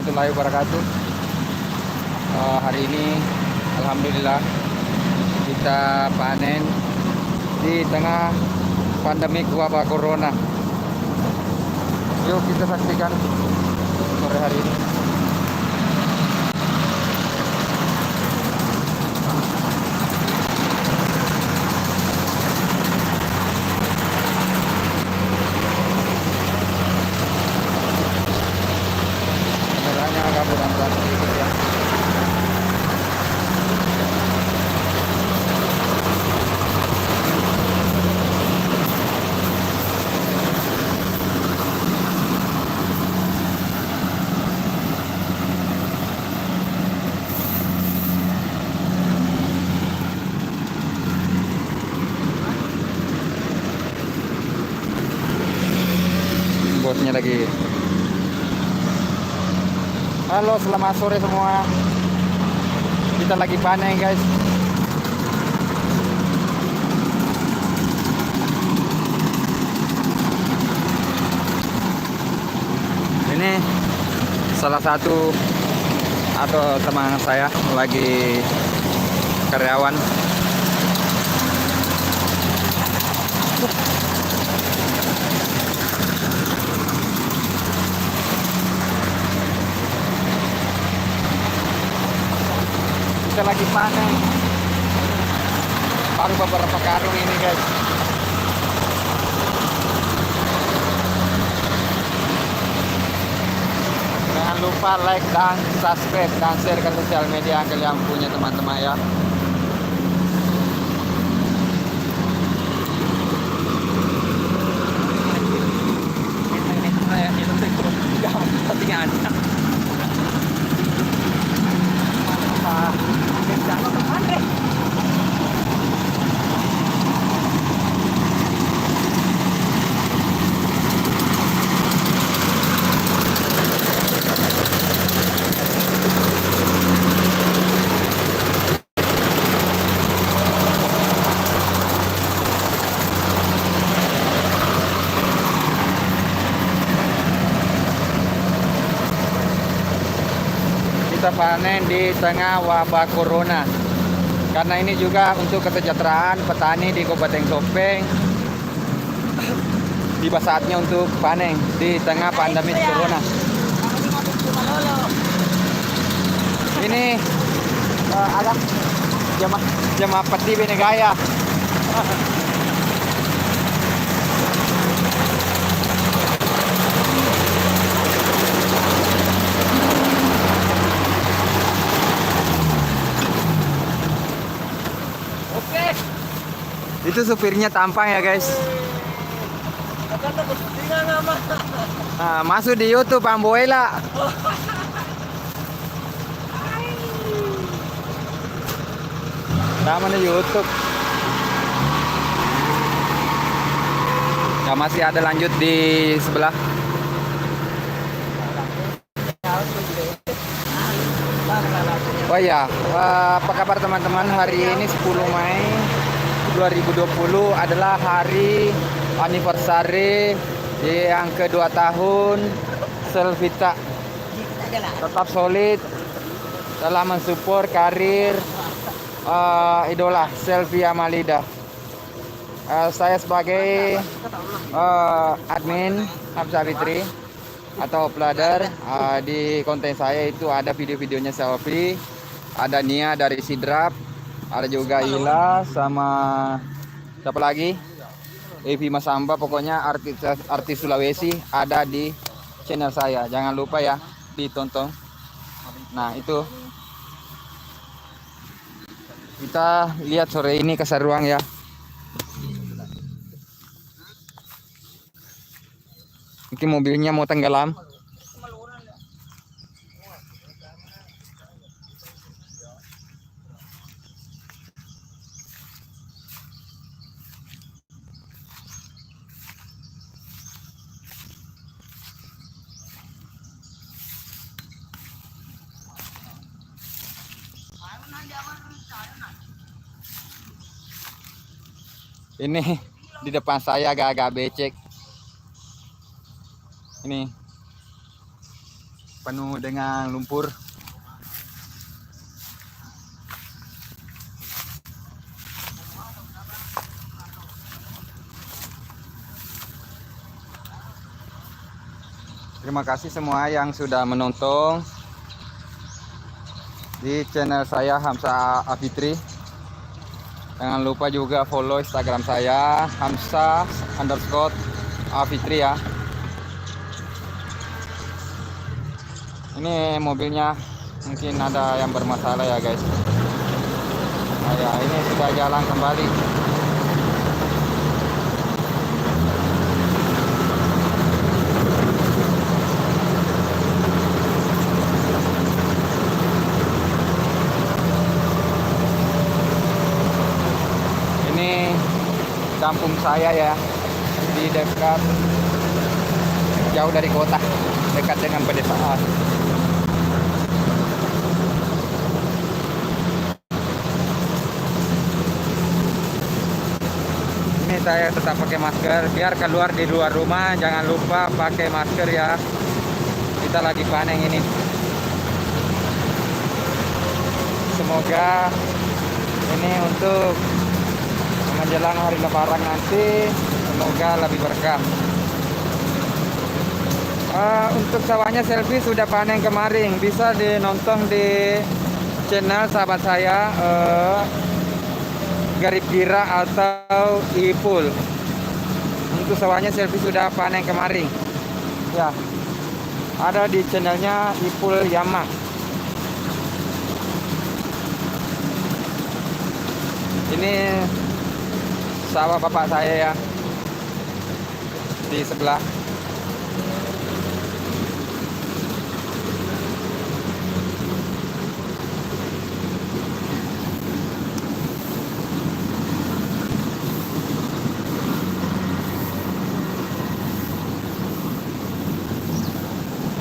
warahmatullahi wabarakatuh. Hari ini alhamdulillah kita panen di tengah pandemi wabah corona. Yuk kita saksikan sore hari ini. Kameranya agak berantakan sedikit ya. Bosnya lagi. Halo, selamat sore semua. Kita lagi panen, guys. Ini salah satu atau teman saya lagi karyawan. Kita lagi panen baru beberapa karung ini, guys. Jangan lupa like dan subscribe dan share ke sosial media kalian punya teman-teman ya. Kita panen di tengah wabah corona. Karena ini juga untuk kesejahteraan petani di Kabupaten Sopeng. Tiba saatnya untuk panen di tengah pandemi corona. Ini ada jemaah peti Bene Gaya. Itu supirnya tampang ya, guys. Nah, masuk di YouTube Amboela. Sama di YouTube. Ya, masih ada lanjut di sebelah. Oh ya, apa kabar teman-teman? Hari ini 10 Mei 2020 adalah hari anniversary yang kedua tahun Selvita. Tetap solid dalam mensupport karir idola Selvi Amalida. Saya sebagai admin Hamzah Fitri atau uploader di konten saya itu ada video-videonya Selvi, ada Nia dari Sidrap, ada juga Ila sama siapa lagi? Evi Masamba, pokoknya artis Sulawesi ada di channel saya. Jangan lupa ya ditonton. Nah, itu kita lihat sore ini keseruan ya. Mungkin mobilnya mau tenggelam. Ini di depan saya agak-agak becek. Ini penuh dengan lumpur. Terima kasih semua yang sudah menonton di channel saya Hamsa Afitri. Jangan lupa juga follow Instagram saya Hamsa_Afitri ya. Ini mobilnya mungkin ada yang bermasalah ya guys. Nah, ya, ini sudah jalan kembali. Kampung saya ya, di dekat, jauh dari kota, dekat dengan pedesaan. Ini saya tetap pakai masker biar keluar di luar rumah, jangan lupa pakai masker ya. Kita lagi panen ini. Semoga ini untuk menjelang hari lebaran nanti, semoga lebih berkah. Untuk sawahnya selfie sudah panen kemarin, bisa dinonton di channel sahabat saya Garip Gira atau Ipul. Untuk sawahnya selfie sudah panen kemarin ya, ada di channelnya Ipul Yama. Ini sawah bapak saya ya, di sebelah.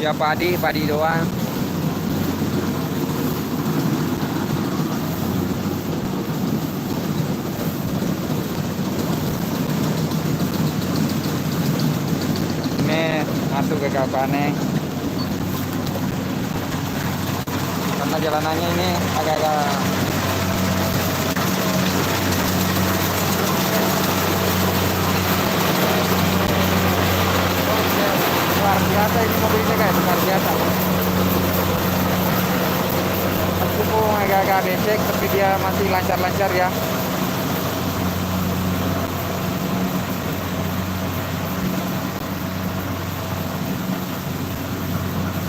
Ya padi doang. Masuk ke Kapane karena jalanannya ini agak-agak luar biasa ini mobilnya guys, luar biasa. Meskipun agak-agak becek tapi dia masih lancar-lancar ya.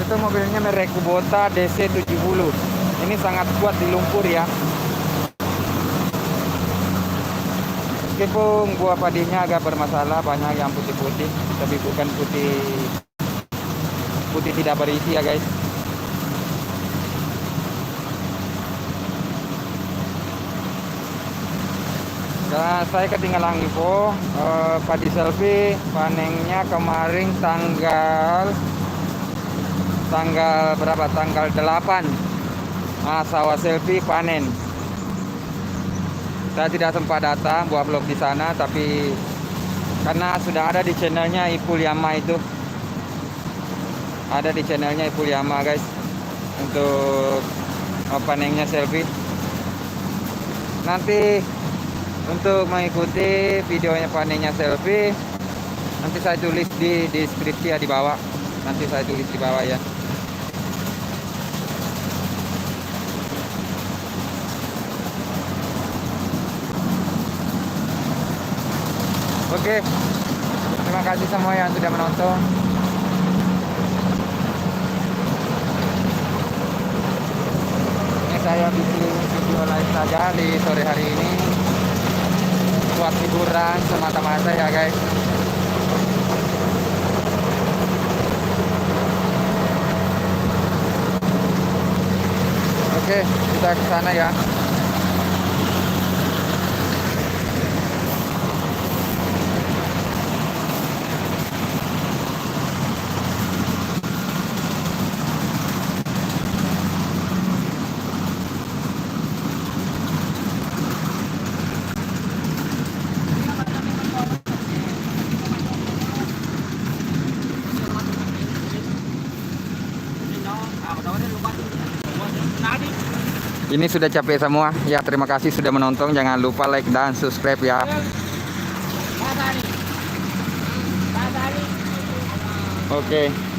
Itu mobilnya merek Kubota DC70. Ini sangat kuat di lumpur ya. Meskipun buah padinya agak bermasalah, banyak yang putih-putih, tapi bukan putih tidak berisi ya guys. Dan saya ketinggalan info, padi selfie panennya kemarin tanggal berapa? Tanggal 8. Sawah selfie panen. Saya tidak sempat datang buat vlog di sana, tapi karena sudah ada di channelnya Ipul Yama itu. Ada di channelnya Ipul Yama guys, untuk panennya selfie. Nanti untuk mengikuti videonya panennya selfie, nanti saya tulis di deskripsi ya, di bawah. Nanti saya tulis di bawah ya. Oke, terima kasih semua yang sudah menonton. Ini saya bikin video live saja di sore hari ini buat hiburan semata-mata ya guys. Oke, kita ke sana ya. Ini sudah capek semua. Ya, terima kasih sudah menonton. Jangan lupa like dan subscribe ya. Oke.